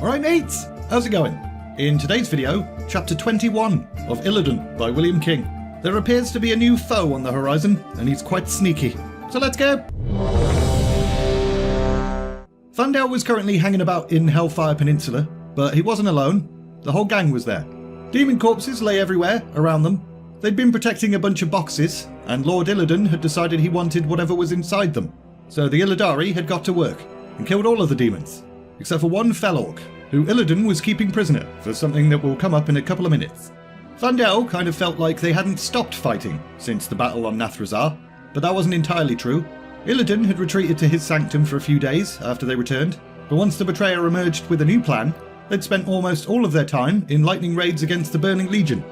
Alright mates, how's it going? In today's video, chapter 21 of Illidan by William King. There appears to be a new foe on the horizon, and he's quite sneaky. So let's go! Vandal was currently hanging about in Hellfire Peninsula, but he wasn't alone. The whole gang was there. Demon corpses lay everywhere around them. They'd been protecting a bunch of boxes, and Lord Illidan had decided he wanted whatever was inside them. So the Illidari had got to work, and killed all of the demons, except for one fell orc, who Illidan was keeping prisoner for something that will come up in a couple of minutes. Vandal kind of felt like they hadn't stopped fighting since the battle on Nathrazar, but that wasn't entirely true. Illidan had retreated to his sanctum for a few days after they returned, but once the Betrayer emerged with a new plan, they'd spent almost all of their time in lightning raids against the Burning Legion.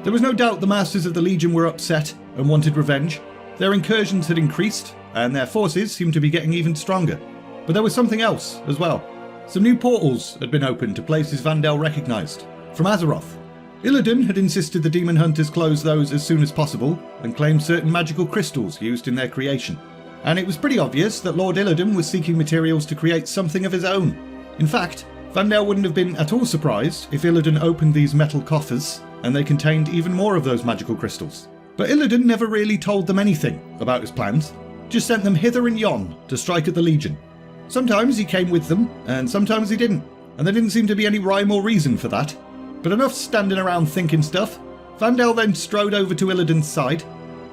There was no doubt the masters of the Legion were upset and wanted revenge. Their incursions had increased, and their forces seemed to be getting even stronger. But there was something else as well. Some new portals had been opened to places Vandal recognised, from Azeroth. Illidan had insisted the demon hunters close those as soon as possible, and claimed certain magical crystals used in their creation. And it was pretty obvious that Lord Illidan was seeking materials to create something of his own. In fact, Vandal wouldn't have been at all surprised if Illidan opened these metal coffers, and they contained even more of those magical crystals. But Illidan never really told them anything about his plans, just sent them hither and yon to strike at the Legion. Sometimes he came with them, and sometimes he didn't, and there didn't seem to be any rhyme or reason for that. But enough standing around thinking stuff. Vandal then strode over to Illidan's side.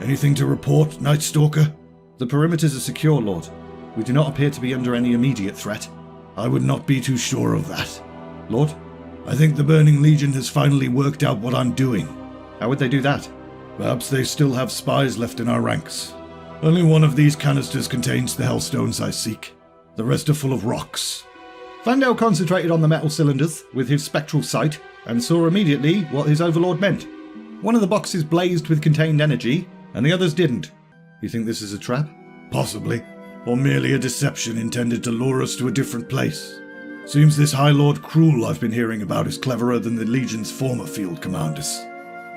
"Anything to report, Night Stalker?" "The perimeters are secure, Lord. We do not appear to be under any immediate threat." "I would not be too sure of that." "Lord?" "I think the Burning Legion has finally worked out what I'm doing." "How would they do that?" "Perhaps they still have spies left in our ranks. Only one of these canisters contains the Hellstones I seek. The rest are full of rocks." Vandal concentrated on the metal cylinders with his spectral sight and saw immediately what his overlord meant. One of the boxes blazed with contained energy, and the others didn't. "You think this is a trap?" "Possibly. Or merely a deception intended to lure us to a different place. Seems this High Lord Cruel I've been hearing about is cleverer than the Legion's former field commanders."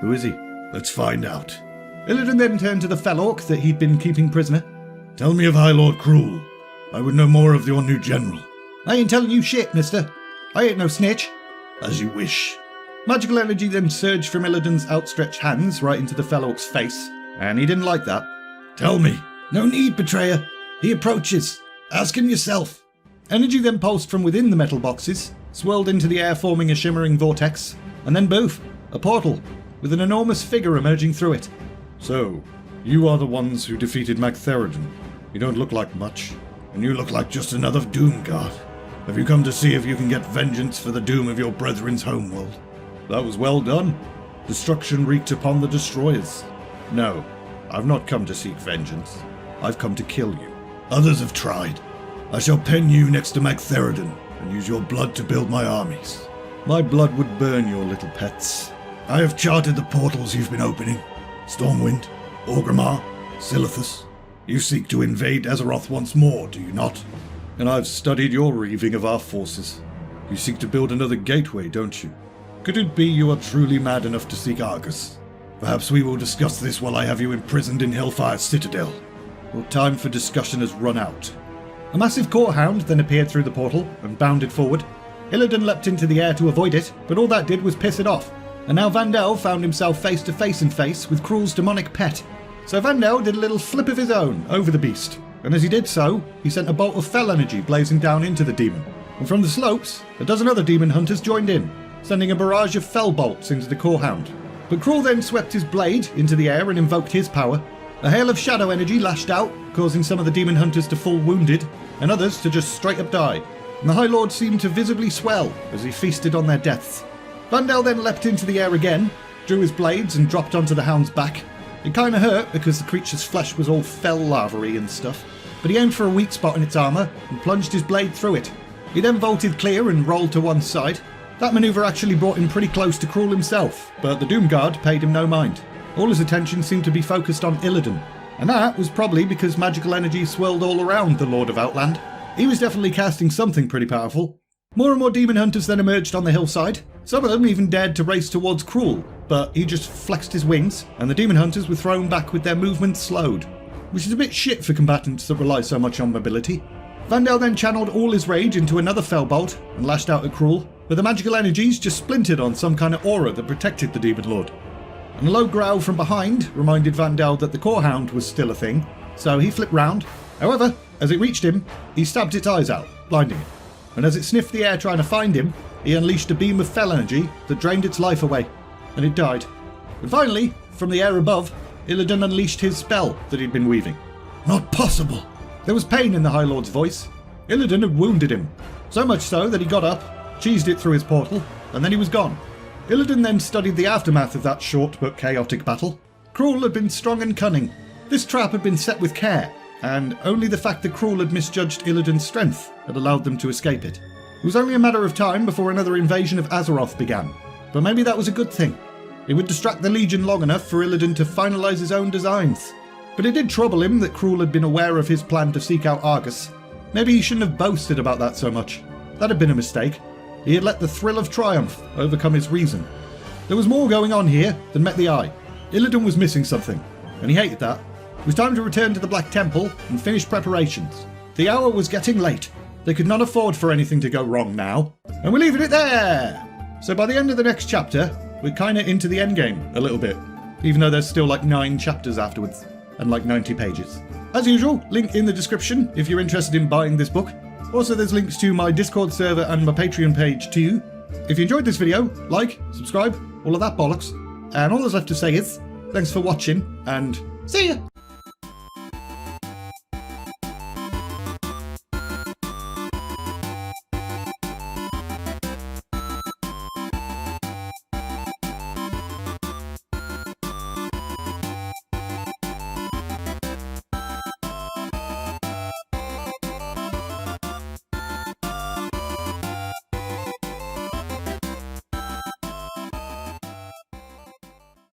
"Who is he?" "Let's find out." Illidan then turned to the fell orc that he'd been keeping prisoner. "Tell me of High Lord Cruel. I would know more of your new general." "I ain't telling you shit, mister. I ain't no snitch." "As you wish." Magical energy then surged from Illidan's outstretched hands right into the fell orc's face, and he didn't like that. "Tell me." "No need, Betrayer. He approaches. Ask him yourself." Energy then pulsed from within the metal boxes, swirled into the air forming a shimmering vortex, and then boof, a portal, with an enormous figure emerging through it. "So, you are the ones who defeated Magtheridon. You don't look like much, and you look like just another Doom Guard. Have you come to see if you can get vengeance for the doom of your brethren's homeworld?" "That was well done. Destruction wreaked upon the destroyers. No, I've not come to seek vengeance. I've come to kill you." "Others have tried. I shall pen you next to Magtheridon and use your blood to build my armies." "My blood would burn your little pets." "I have charted the portals you've been opening. Stormwind, Orgrimmar, Silithus. You seek to invade Azeroth once more, do you not?" "And I've studied your reaving of our forces. You seek to build another gateway, don't you? Could it be you are truly mad enough to seek Argus?" "Perhaps we will discuss this while I have you imprisoned in Hellfire Citadel." "Your time for discussion has run out." A massive courthound then appeared through the portal and bounded forward. Illidan leapt into the air to avoid it, but all that did was piss it off. And now Vandal found himself face to face with Cruel's demonic pet. So Vandal did a little flip of his own over the beast, and as he did so, he sent a bolt of fell energy blazing down into the demon. And from the slopes, a dozen other demon hunters joined in, sending a barrage of fell bolts into the corehound. But Cruel then swept his blade into the air and invoked his power. A hail of shadow energy lashed out, causing some of the demon hunters to fall wounded, and others to just straight up die. And the High Lord seemed to visibly swell as he feasted on their deaths. Vandal then leapt into the air again, drew his blades and dropped onto the hound's back. It kinda hurt because the creature's flesh was all fell larvae and stuff, but he aimed for a weak spot in its armour and plunged his blade through it. He then vaulted clear and rolled to one side. That manoeuvre actually brought him pretty close to Cruel himself, but the Doom Guard paid him no mind. All his attention seemed to be focused on Illidan, and that was probably because magical energy swirled all around the Lord of Outland. He was definitely casting something pretty powerful. More and more demon hunters then emerged on the hillside. Some of them even dared to race towards Cruel, but he just flexed his wings, and the demon hunters were thrown back with their movement slowed, which is a bit shit for combatants that rely so much on mobility. Vandal then channeled all his rage into another Fellbolt and lashed out at Cruel, but the magical energies just splintered on some kind of aura that protected the Demon Lord. And a low growl from behind reminded Vandal that the Core Hound was still a thing, so he flipped round. However, as it reached him, he stabbed its eyes out, blinding it. And as it sniffed the air trying to find him, he unleashed a beam of Fel energy that drained its life away, and it died. And finally, from the air above, Illidan unleashed his spell that he'd been weaving. Not possible! There was pain in the High Lord's voice. Illidan had wounded him, so much so that he got up, cheesed it through his portal, and then he was gone. Illidan then studied the aftermath of that short but chaotic battle. Cruel had been strong and cunning. This trap had been set with care, and only the fact that Cruel had misjudged Illidan's strength had allowed them to escape it. It was only a matter of time before another invasion of Azeroth began, but maybe that was a good thing. It would distract the Legion long enough for Illidan to finalise his own designs. But it did trouble him that Cruel had been aware of his plan to seek out Argus. Maybe he shouldn't have boasted about that so much. That had been a mistake. He had let the thrill of triumph overcome his reason. There was more going on here than met the eye. Illidan was missing something, and he hated that. It was time to return to the Black Temple and finish preparations. The hour was getting late. They could not afford for anything to go wrong now. And we're leaving it there! So by the end of the next chapter, we're kinda into the endgame a little bit, even though there's still like 9 chapters afterwards, and like 90 pages. As usual, link in the description if you're interested in buying this book. Also there's links to my Discord server and my Patreon page too. If you enjoyed this video, like, subscribe, all of that bollocks. And all that's left to say is, thanks for watching, and see ya!